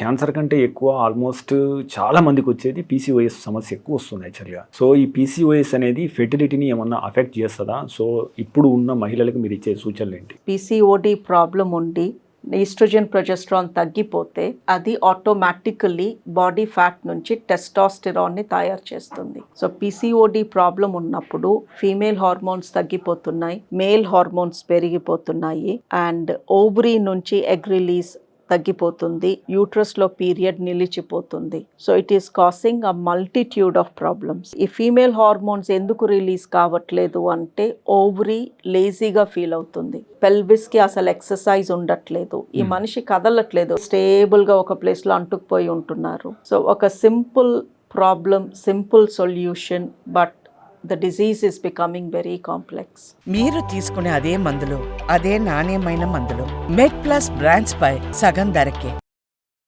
Cancer కంటే ఎక్కువ almost చాలా మందికి వచ్చేది పీసీఓఎస్ సమస్య ఎక్కువ వస్తుంది యాక్చువల్గా. సో ఈ పీసీఓఎస్ అనేది ఫెర్టిలిటీని ఏమన్నా అఫెక్ట్ చేస్తుందా? సో ఇప్పుడు ఉన్న మహిళలకు మీరు ఇచ్చే సూచనలు ఏంటి? పీసీఓడి ప్రాబ్లం ఉండి ఈస్ట్రోజన్ ప్రొజెస్ట్రాన్ తగ్గిపోతే అది ఆటోమేటికల్లీ బాడీ ఫ్యాట్ నుంచి టెస్టాస్టెరాన్ని తయారు చేస్తుంది. సో పీసీఓడి ప్రాబ్లం ఉన్నప్పుడు ఫీమేల్ హార్మోన్స్ తగ్గిపోతున్నాయి, మేల్ హార్మోన్స్ పెరిగిపోతున్నాయి, అండ్ ఓవరీ నుంచి ఎగ్ రిలీజ్ తగ్గిపోతుంది, యూట్రస్లో పీరియడ్ నిలిచిపోతుంది. So it is causing a multitude of problems. ఈ ఫీమేల్ హార్మోన్స్ ఎందుకు రిలీజ్ కావట్లేదు అంటే ఓవరీ లేజీగా ఫీల్ అవుతుంది, పెల్విస్కి అసలు ఎక్సర్సైజ్ ఉండట్లేదు, ఈ మనిషి కదలట్లేదు, స్టేబుల్గా ఒక ప్లేస్లో అంటుకుపోయి ఉంటున్నారు. సో ఒక simple problem, simple solution, but the disease is becoming very complex. మీరు తీసుకునే అదే మందులు, అదే నాణ్యమైన మందులు మెడ్ ప్లస్ బ్రాండ్స్ పై సగం ధరకే.